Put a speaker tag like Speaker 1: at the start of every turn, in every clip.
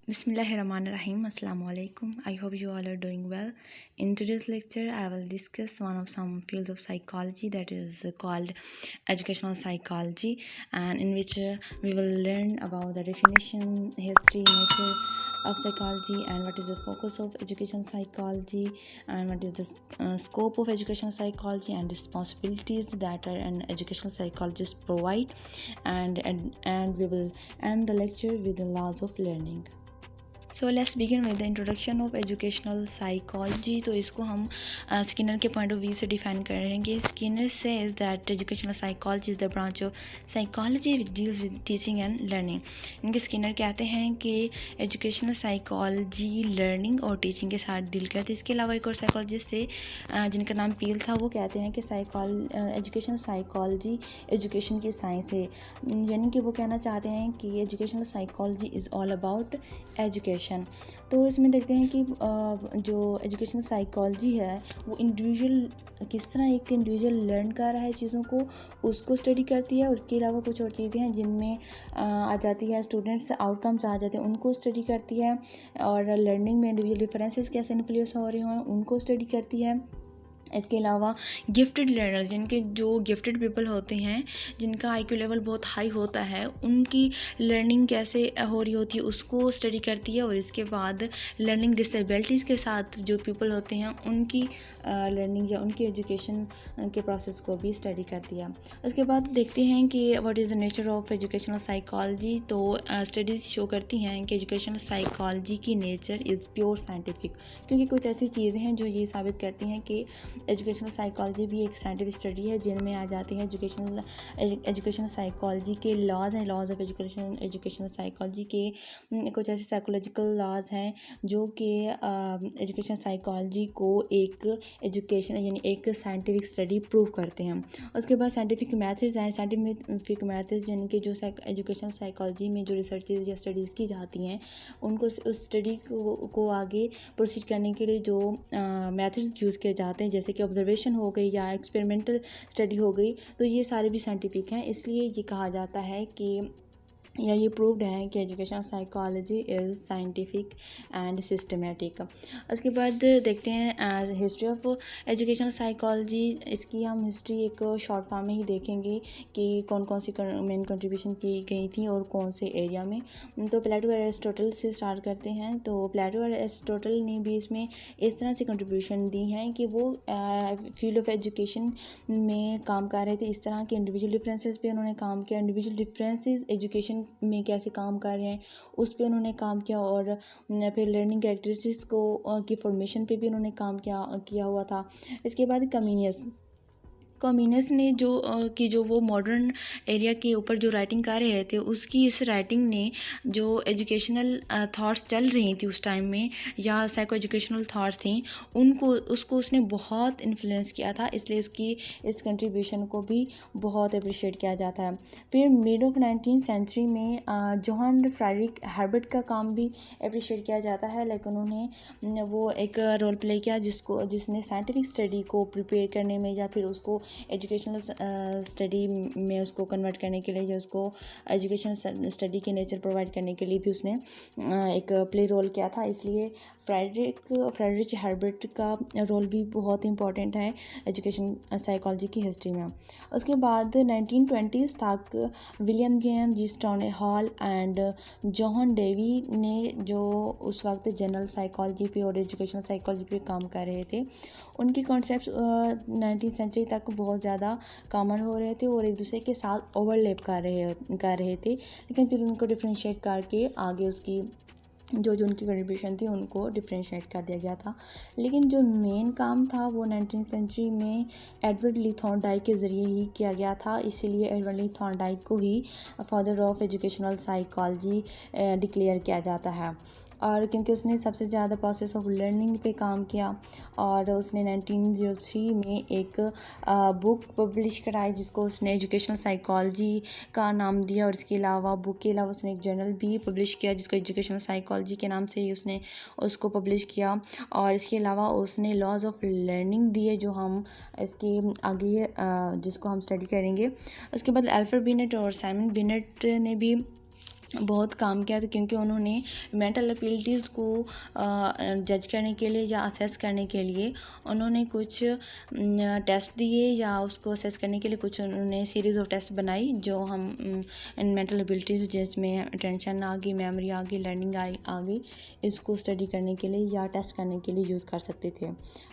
Speaker 1: Bismillahirrahmanirrahim. Assalamu alaikum. I hope you all are doing well. In today's lecture, I will discuss one of some fields of psychology that is called educational psychology, and in which we will learn about the definition, history, nature of psychology, and what is the focus of education psychology, and what is the scope of educational psychology and responsibilities that an educational psychologist provide, and we will end the lecture with the laws of learning. So let's begin with the introduction of educational psychology. तो इसको हम Skinner के point of view से define करेंगे। Skinner says that educational psychology is the branch of psychology which deals with teaching and learning. इनके Skinner कहते हैं कि एजुकेशनल साइकोलॉजी लर्निंग और टीचिंग के साथ डील करती है। इसके अलावा एक और साइकोलॉजिस्ट थे जिनका नाम पील था, वो कहते हैं कि एजुकेशनल साइकोलॉजी एजुकेशन की साइंस है, यानी कि वो कहना चाहते हैं कि educational psychology is all about education. तो इसमें देखते हैं कि जो एजुकेशनल साइकोलॉजी है वो इंडिविजुअल किस तरह एक इंडिविजुअल लर्न कर रहा है चीज़ों को, उसको स्टडी करती है। और इसके अलावा कुछ और चीज़ें हैं जिनमें आ जाती है स्टूडेंट्स आउटकम्स आ जाते हैं, उनको स्टडी करती है। और लर्निंग में इंडिविजुअल डिफरेंसेस कैसे इन्फ्लुएंस हो रहे हैं उनको स्टडी करती है। इसके अलावा गिफ्टेड लर्नर्स, जिनके जो गिफ्टेड पीपल होते हैं, जिनका आईक्यू लेवल बहुत हाई होता है, उनकी लर्निंग कैसे हो रही होती है उसको स्टडी करती है। और इसके बाद लर्निंग डिसेबिलिटीज़ के साथ जो पीपल होते हैं उनकी लर्निंग या उनकी एजुकेशन के प्रोसेस को भी स्टडी करती है। उसके बाद देखते हैं कि what is the nature of educational psychology. तो स्टडीज़ शो करती हैं कि एजुकेशनल साइकोलॉजी की नेचर इज़ प्योर साइंटिफिक, क्योंकि कुछ ऐसी चीज़ें हैं जो ये साबित करती हैं कि एजुकेशनल साइकोलॉजी भी एक साइंटिफिक स्टडी है, जिनमें आ जाती है एजुकेशनल साइकोलॉजी के लॉज हैं, लॉज ऑफ एजुकेशनल साइकोलॉजी के कुछ ऐसे साइकोलॉजिकल लॉज हैं जो कि एजुकेशनल साइकोलॉजी को एक एजुकेशन यानी एक साइंटिफिक स्टडी प्रूव करते हैं। उसके बाद साइंटिफिक मेथड्स हैं। साइंटिफिक मेथड्स यानी कि जो एजुकेशनल साइकोलॉजी में जो रिसर्चेज या स्टडीज़ की जाती हैं उनको उस स्टडी को आगे प्रोसीड करने के लिए जो मेथड्स यूज़ किए जाते हैं, जैसे कि ऑब्जर्वेशन हो गई या एक्सपेरिमेंटल स्टडी हो गई, तो ये सारे भी साइंटिफिक हैं। इसलिए ये कहा जाता है कि या ये प्रूव्ड है कि educational psychology is scientific and systematic. उसके बाद देखते हैं हिस्ट्री ऑफ एजुकेशनल साइकोलॉजी। इसकी हम हिस्ट्री एक शॉर्ट फॉर्म में ही देखेंगे कि कौन कौन सी मेन कंट्रीब्यूशन की गई थी और कौन से एरिया में। तो प्लेटो और एरिस्टोटल से स्टार्ट करते हैं। तो प्लेटो और एरिस्टोटल ने भी इसमें इस तरह से कंट्रीब्यूशन दी हैं कि वो फील्ड ऑफ एजुकेशन में काम कर रहे थे। इस तरह के इंडिविजुअल डिफरेंसेस पे उन्होंने काम किया, इंडिविजुअल डिफरेंसेस एजुकेशन में कैसे काम कर रहे हैं उस पे उन्होंने काम किया। और फिर लर्निंग कैरेक्टरिस्टिक्स को की फॉर्मेशन पे भी उन्होंने काम किया हुआ था। इसके बाद कम्युनिस्ट ने जो वो मॉडर्न एरिया के ऊपर जो राइटिंग कर रहे थे, उसकी इस राइटिंग ने जो एजुकेशनल थॉट्स चल रही थी उस टाइम में या साइको एजुकेशनल थॉट्स थी उसको उसने बहुत इन्फ्लुएंस किया था, इसलिए उसकी इस कंट्रीब्यूशन को भी बहुत अप्रिशिएट किया जाता है। फिर मिड ऑफ 19th सेंचुरी में जॉन फ्रेडरिक हर्बर्ट का काम भी अप्रिशिएट किया जाता है, लेकिन उन्होंने वो एक रोल प्ले किया जिसने साइंटिफिक स्टडी को प्रिपेयर करने में या फिर उसको एजुकेशनल स्टडी में उसको कन्वर्ट करने के लिए या उसको एजुकेशनल स्टडी के नेचर प्रोवाइड करने के लिए भी उसने एक प्ले रोल किया था। इसलिए फ्रेडरिक हर्बर्ट का रोल भी बहुत इंपॉर्टेंट है एजुकेशन साइकोलॉजी की हिस्ट्री में। उसके बाद 1920s तक William James Stanley Hall and John Dewey ने जो उस वक्त जनरल साइकोलॉजी पे और एजुकेशनल साइकोलॉजी पे काम कर रहे थे, उनके कॉन्सेप्ट्स 19th सेंचुरी तक बहुत ज़्यादा कॉमन हो रहे थे और एक दूसरे के साथ ओवरलैप कर रहे थे, लेकिन फिर उनको डिफ्रेंशिएट करके आगे उसकी जो उनकी कंट्रीब्यूशन थी उनको डिफ्रेंशिएट कर दिया गया था। लेकिन जो मेन काम था वो 19th सेंचुरी में एडवर्ड ली थॉर्नडाइक के ज़रिए ही किया गया था। इसीलिए एडवर्ड ली थॉर्नडाइक को ही father of educational psychology declare किया जाता है। और क्योंकि उसने सबसे ज़्यादा प्रोसेस ऑफ लर्निंग पे काम किया, और उसने 1903 में एक बुक पब्लिश कराई जिसको उसने एजुकेशनल साइकोलॉजी का नाम दिया। और इसके अलावा बुक के अलावा उसने एक जर्नल भी पब्लिश किया जिसको एजुकेशनल साइकोलॉजी के नाम से ही उसने उसको पब्लिश किया। और इसके अलावा उसने लॉज ऑफ लर्निंग दिए जो हम इसके आगे जिसको हम स्टडी करेंगे। उसके बाद अल्फ्रेड बिनेट और साइमन बिनेट ने भी बहुत काम किया था, क्योंकि उन्होंने मेंटल एबिलिटीज़ को जज करने के लिए या असेस करने के लिए उन्होंने कुछ टेस्ट दिए, या उसको असेस करने के लिए कुछ उन्होंने सीरीज़ ऑफ टेस्ट बनाई, जो हम इन मेंटल एबिलिटीज़ जिसमें अटेंशन आ गई, मेमोरी आ गई, लर्निंग आ गई, इसको स्टडी करने के लिए या टेस्ट करने के लिए यूज़ कर सकते थे।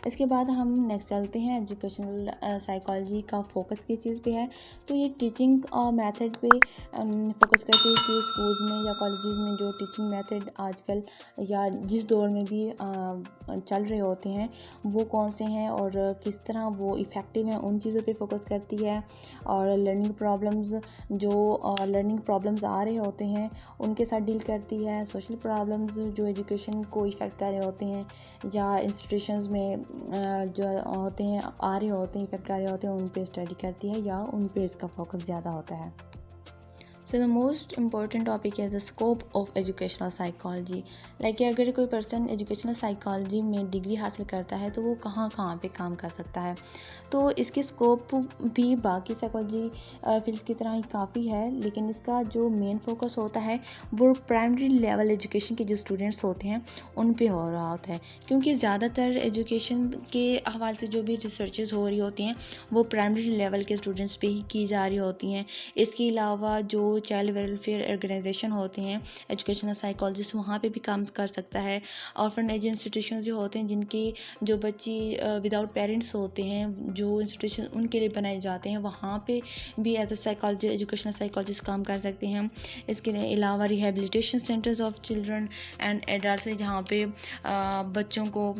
Speaker 1: इसके बाद हम नेक्स्ट चलते हैं, एजुकेशनल साइकोलॉजी का फोकस किस चीज़ पे है। तो ये टीचिंग मेथड पे फोकस करते हैं कि स्कूल्स में या कॉलेजेस में जो टीचिंग मेथड आजकल या जिस दौर में भी चल रहे होते हैं वो कौन से हैं और किस तरह वो इफ़ेक्टिव हैं, उन चीज़ों पे फोकस करती है। और लर्निंग प्रॉब्लम्स आ रहे होते हैं उनके साथ डील करती है। सोशल प्रॉब्लम्स जो एजुकेशन को इफ़ेक्ट कर रहे होते हैं या इंस्टीट्यूशंस में जो होते हैं आ रहे होते हैं, इफ़ेक्ट कर रहे होते हैं, उन पे स्टडी करती है या उन पे इसका फोकस ज़्यादा होता है। So the most important topic is the scope of educational psychology. Like अगर कोई पर्सन एजुकेशनल साइकोलॉजी में डिग्री हासिल करता है तो वो कहाँ कहाँ पे काम कर सकता है। तो इसके स्कोप भी बाकी साइकोलॉजी फील्ड्स की तरह ही काफ़ी है, लेकिन इसका जो मेन फोकस होता है वो प्राइमरी लेवल एजुकेशन के जो स्टूडेंट्स होते हैं उन पे हो रहा होता है, क्योंकि ज़्यादातर एजुकेशन के हवाले से जो भी रिसर्चेस हो रही होती हैं वो प्राइमरी लेवल के स्टूडेंट्स पे ही की जा रही होती हैं। इसके अलावा जो चाइल्ड वेलफेयर ऑर्गेनाइजेशन होते हैं, एजुकेशनल साइकोलॉजिस्ट वहाँ पे भी काम कर सकता है। ऑर्फनेज इंस्टीट्यूशन जो होते हैं जिनके जो बच्चे विदाउट पेरेंट्स होते हैं, जो इंस्टीट्यूशन उनके लिए बनाए जाते हैं, वहाँ पे भी as a psychology educational psychologist काम कर सकते हैं। इसके अलावा rehabilitation centres of children and adults, जहाँ पे बच्चों को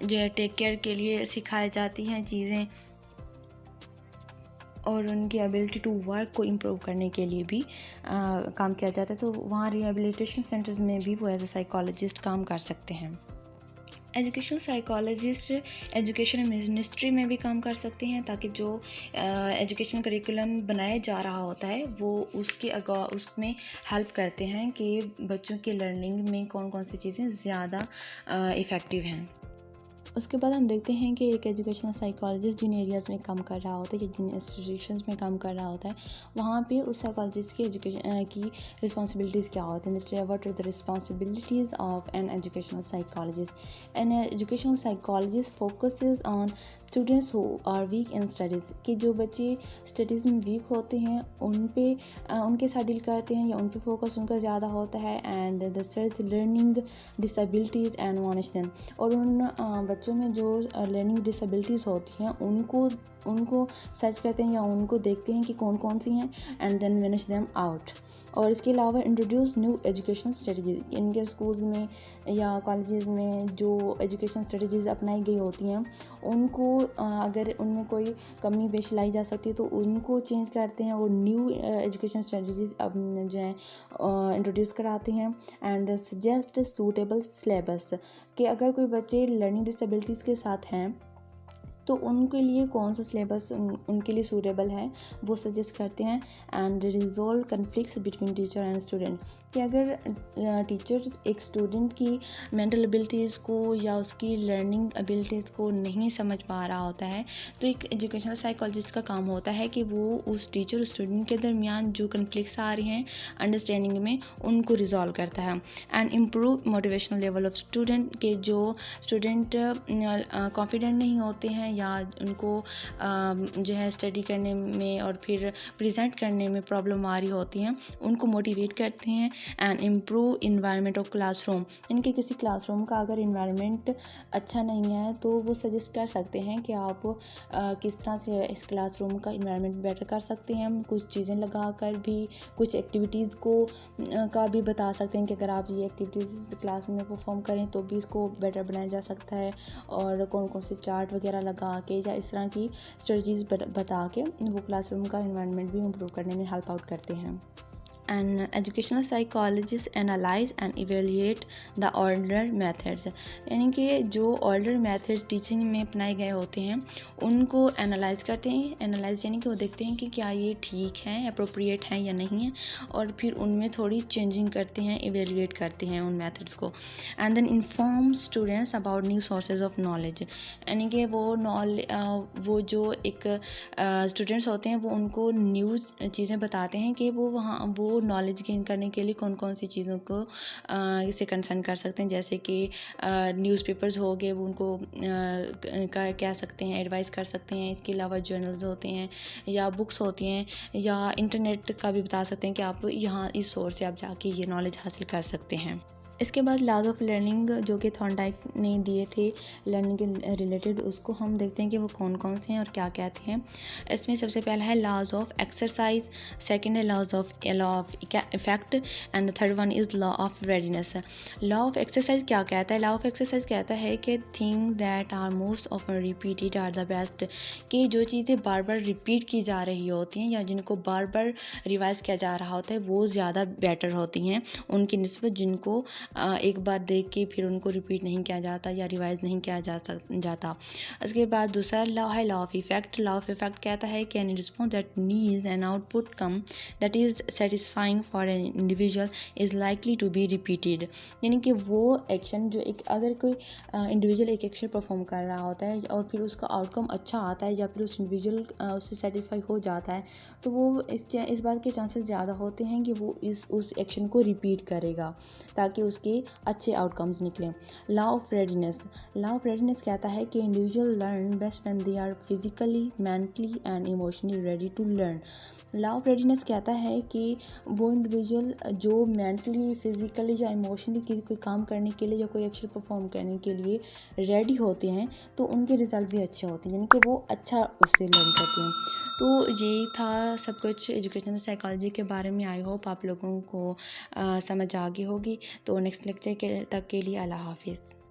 Speaker 1: जो टेक केयर के लिए सिखाई जाती हैं चीज़ें और उनकी एबिलिटी टू वर्क को इम्प्रूव करने के लिए भी काम किया जाता है। तो वहाँ रिहेबिलिटेशन सेंटर्स में भी वो एज अ साइकोलॉजिस्ट काम कर सकते हैं। एजुकेशनल साइकोलॉजिस्ट एजुकेशन मिनिस्ट्री में भी काम कर सकते हैं, ताकि जो एजुकेशन करिकुलम बनाया जा रहा होता है वो उसमें हेल्प करते हैं कि बच्चों की लर्निंग में कौन कौन सी चीज़ें ज़्यादा इफ़ेक्टिव हैं। उसके बाद हम देखते हैं कि एक एजुकेशनल साइकोलॉजिस्ट जिन एरियाज़ में काम कर रहा होता है या जिन इंस्टीट्यूशंस में काम कर रहा होता है वहाँ पे उस साइकोलॉजिस्ट की एजुकेशन की रिस्पॉन्सिबिलिटीज़ क्या होती हैं। What are the responsibilities of an educational psychologist. An educational psychologist focuses on students who are weak in studies, कि जो बच्चे स्टडीज़ में वीक होते हैं उनके साथ डील करते हैं या उन पे फोकस उनका ज़्यादा होता है। And the search learning disabilities and monitor them, और उन बच्चों में जो लर्निंग डिसेबिलिटीज़ होती हैं उनको सर्च करते हैं या उनको देखते हैं कि कौन कौन सी हैं and then manage them out. और इसके अलावा इंट्रोड्यूस न्यू एजुकेशन स्ट्रेटजीज, इनके स्कूल्स में या कॉलेजेस में जो एजुकेशन स्ट्रेटजीज अपनाई गई होती हैं उनको अगर उनमें कोई कमी पेश लाई जा सकती है तो उनको चेंज करते हैं और न्यू एजुकेशन स्ट्रेटजीज जो है इंट्रोड्यूस कराते हैं। एंड सजेस्ट सूटेबल सिलेबस, कि अगर कोई बच्चे लर्निंग डिसेबिलिटीज़ के साथ हैं तो उनके लिए कौन सा सिलेबस उनके लिए सूटेबल है वो सजेस्ट करते हैं। And resolve conflicts between teacher and student, कि अगर टीचर एक स्टूडेंट की मेंटल एबिलिटीज़ को या उसकी लर्निंग एबिलिटीज़ को नहीं समझ पा रहा होता है तो एक एजुकेशनल साइकोलॉजिस्ट का काम होता है कि वो उस टीचर और स्टूडेंट के दरमियान जो कन्फ्लिक्ट्स आ रही हैं अंडरस्टैंडिंग में उनको रिजॉल्व करता है। And improve motivational level of student, के जो स्टूडेंट कॉन्फिडेंट नहीं होते हैं या उनको जो है स्टडी करने में और फिर प्रेजेंट करने में प्रॉब्लम आ रही होती हैं उनको मोटिवेट करते हैं। And improve environment of classroom, यानी कि किसी क्लासरूम का अगर इन्वायरमेंट अच्छा नहीं है तो वो सजेस्ट कर सकते हैं कि आप किस तरह से इस क्लासरूम का इन्वायरमेंट बेटर कर सकते हैं। कुछ चीज़ें लगा कर भी कुछ एक्टिविटीज़ का भी बता सकते हैं कि अगर आप ये एक्टिविटीज़ क्लास में परफॉर्म करें तो भी इसको बेटर बनाया जा सकता है, और कौन कौन से चार्ट वगैरह लगा के या इस तरह की स्ट्रेटजीज बता के वो क्लासरूम का इन्वायरमेंट भी इम्प्रूव करने में हेल्प आउट करते हैं। And educational psychologist analyse and evaluate the order methods, यानी कि जो ऑर्डर मेथड टीचिंग में अपनाए गए होते हैं उनको एनालाइज करते हैं। एनालाइज यानी कि वो देखते हैं कि क्या ये ठीक है, अप्रोप्रिएट हैं या नहीं है, और फिर उनमें थोड़ी चेंजिंग करते हैं, इवेल्युएट करते हैं उन मेथड्स को। And then inform students about new sources of knowledge, यानी कि वो जो एक स्टूडेंट्स होते हैं वो उनको न्यू चीज़ें बताते हैं कि वो वो नॉलेज गेन करने के लिए कौन कौन सी चीज़ों को इससे कंसर्न कर सकते हैं, जैसे कि न्यूज़पेपर्स हो गए, वो उनको कह सकते हैं, एडवाइस कर सकते हैं। इसके अलावा जर्नल्स होते हैं या बुक्स होती हैं या इंटरनेट का भी बता सकते हैं कि आप यहाँ इस सोर्स से आप जाके ये नॉलेज हासिल कर सकते हैं। इसके बाद लॉज ऑफ लर्निंग जो कि थॉर्नडाइक ने दिए थे लर्निंग के रिलेटेड, उसको हम देखते हैं कि वो कौन कौन से हैं और क्या कहते हैं। इसमें सबसे पहला है लॉज ऑफ एक्सरसाइज, सेकंड है law of effect and the third one is law of readiness. Law of exercise क्या कहता है? लॉ ऑफ एक्सरसाइज कहता है कि thing that are most often repeated are the best, कि जो चीज़ें बार बार रिपीट की जा रही होती हैं या जिनको बार बार रिवाइज किया जा रहा होता है वो ज़्यादा बेटर होती हैं उनकी निस्बत जिनको एक बार देख के फिर उनको रिपीट नहीं किया जाता या रिवाइज नहीं किया जाता। उसके बाद दूसरा लॉ है law of effect. Law of effect कहता है कि any response that needs an output come that is satisfying for an individual is likely to be repeated, यानी कि वो एक्शन जो अगर कोई इंडिविजुअल एक एक्शन परफॉर्म कर रहा होता है और फिर उसका आउटकम अच्छा आता है या फिर उस इंडिविजुअल उससे सेटिस्फाई हो जाता है, तो वो इस बात के चांसेस ज़्यादा होते हैं कि वो उस एक्शन को रिपीट करेगा ताकि उसके अच्छे आउटकम्स निकलें। Law of readiness. Law of readiness कहता है कि individual learn best when they are physically, mentally and emotionally ready to learn. Law of readiness कहता है कि वो इंडिविजुअल जो मेंटली, फिजिकली या इमोशनली कोई काम करने के लिए या कोई एक्शन परफॉर्म करने के लिए रेडी होते हैं तो उनके रिजल्ट भी अच्छे होते हैं, यानी कि वो अच्छा उससे लर्न करते हैं। तो यही था सब कुछ एजुकेशनल साइकोलॉजी के बारे में। आई होप आप लोगों को समझ आ गई होगी। तो नेक्स्ट लेक्चर तक के लिए अल्लाह हाफिज़।